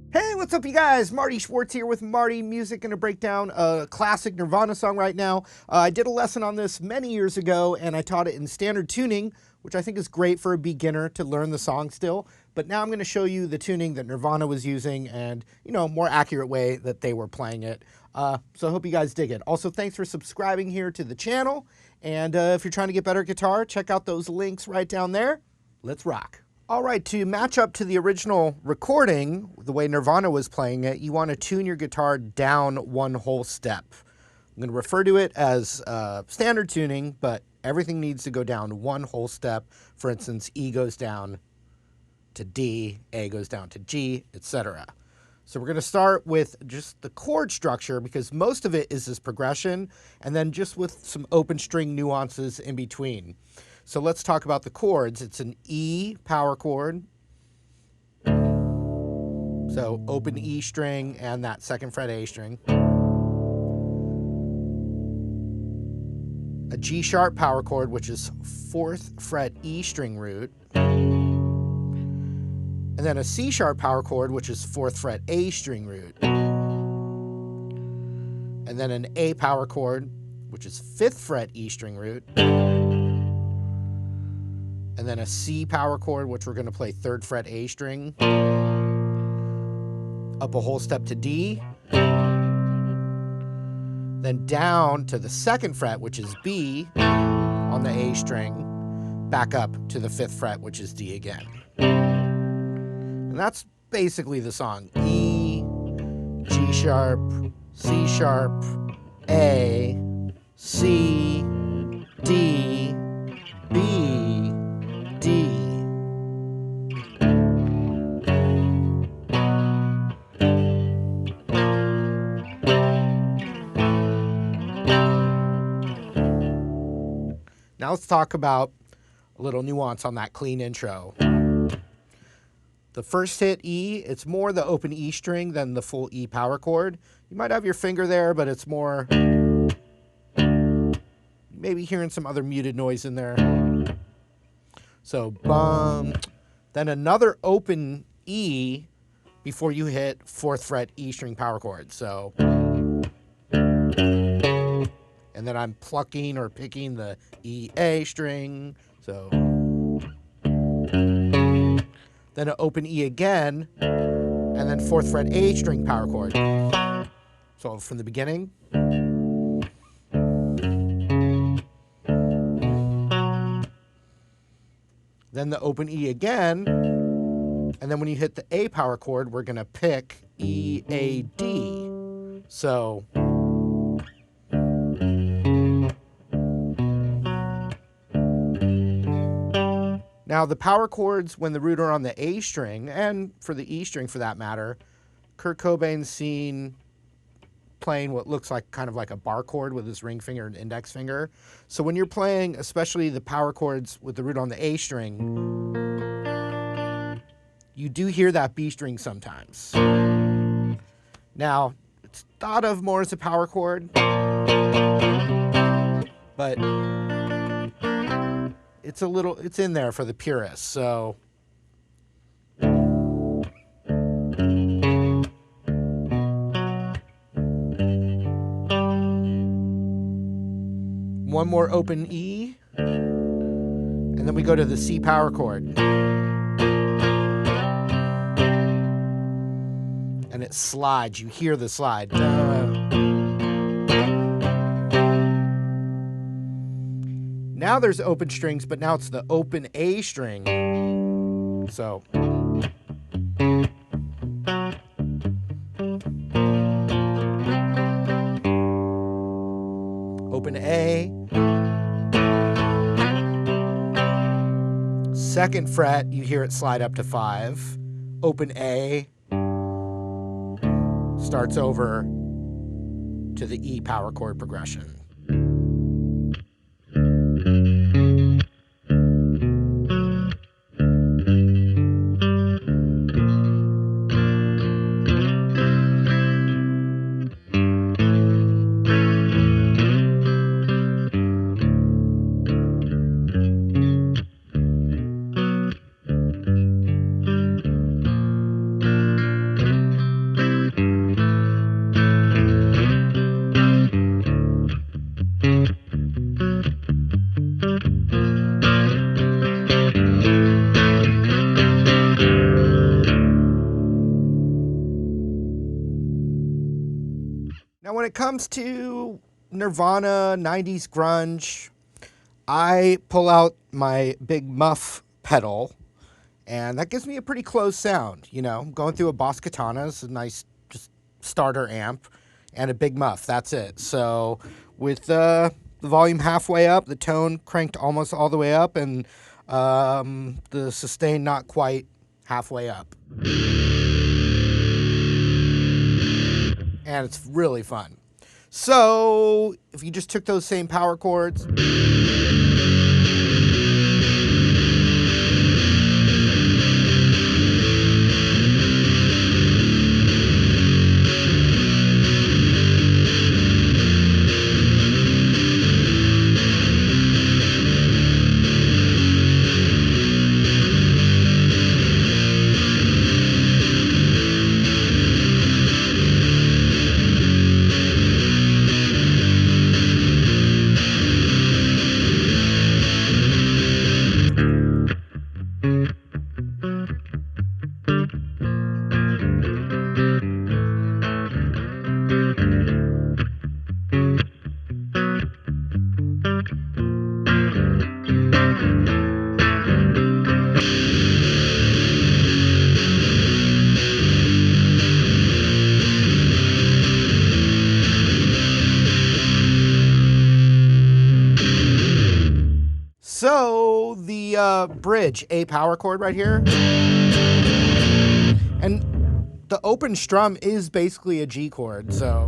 Hey, what's up, you guys? Marty Schwartz here with Marty Music, and a breakdown a classic Nirvana song right now. I did a lesson on this many years ago, and I taught it in standard tuning, which I think is great for a beginner to learn the song still. But now I'm going to show you the tuning that Nirvana was using and, more accurate way that they were playing it. So I hope you guys dig it. Also, thanks for subscribing here to the channel. And if you're trying to get better at guitar, check out those links right down there. Let's rock. All right, to match up to the original recording, the way Nirvana was playing it, you want to tune your guitar down one whole step. I'm going to refer to it as standard tuning, but everything needs to go down one whole step. For instance, E goes down to D, A goes down to G, etc. So we're going to start with just the chord structure, because most of it is this progression, and then just with some open string nuances in between. So let's talk about the chords. It's an E power chord. So open E string and that second fret A string. A G sharp power chord, which is 4th fret E string root. And then a C sharp power chord, which is 4th fret A string root. And then an A power chord, which is 5th fret E string root. And then a C power chord, which we're going to play 3rd fret A string. Up a whole step to D. Then down to the 2nd fret, which is B on the A string. Back up to the 5th fret, which is D again. And that's basically the song. E, G sharp, C sharp, A, C, D, B, D. Now let's talk about a little nuance on that clean intro. The first hit E, it's more the open E string than the full E power chord. You might have your finger there, but it's more, maybe hearing some other muted noise in there. So bum, then another open E before you hit 4th fret E string power chord. So, and then I'm plucking or picking the E A string. So, then an open E again, and then 4th fret A string power chord. So from the beginning. Then the open E again, and then when you hit the A power chord, we're going to pick E, A, D. So now the power chords, when the root are on the A string, and for the E string for that matter, Kurt Cobain's seen playing what looks like kind of like a bar chord with his ring finger and index finger. So when you're playing, especially the power chords with the root on the A string, you do hear that B string sometimes. Now, it's thought of more as a power chord, but it's in there for the purists, so. One more open E, and then we go to the C power chord. And it slides, you hear the slide. Now there's open strings, but now it's the open A string. So. Open A. Second fret, you hear it slide up to 5. Open A. Starts over to the E power chord progression. Now, when it comes to Nirvana, 90s grunge, I pull out my big muff pedal, and that gives me a pretty close sound. You know, going through a Boss Katana is a nice just starter amp, and a big muff, that's it. So with the volume halfway up, the tone cranked almost all the way up, and the sustain not quite halfway up. And it's really fun. So if you just took those same power chords, so the bridge, A power chord right here, and the open strum is basically a G chord, so.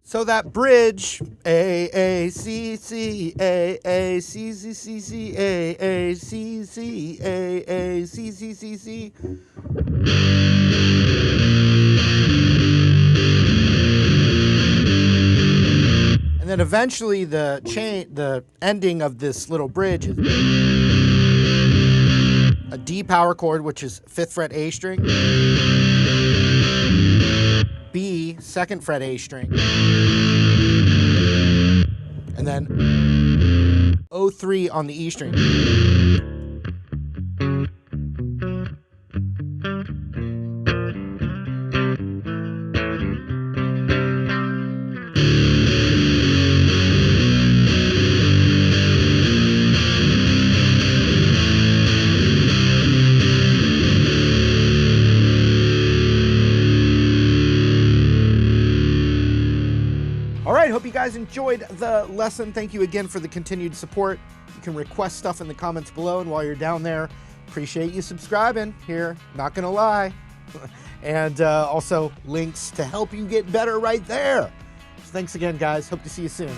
So that bridge, A, A, C, C, A, A, C, C, C, C, A, A, C, C, A, A, C, C, C, C. And then eventually the ending of this little bridge is a D power chord, which is 5th fret A string. B, 2nd fret A string, and then 03 on the E string. All right, hope you guys guys enjoyed the lesson, thank you again for the continued support. You can request stuff in the comments below, and while you're down there, appreciate you subscribing here, not gonna lie. And also links to help you get better right there. So thanks again, guys. Hope to see you soon.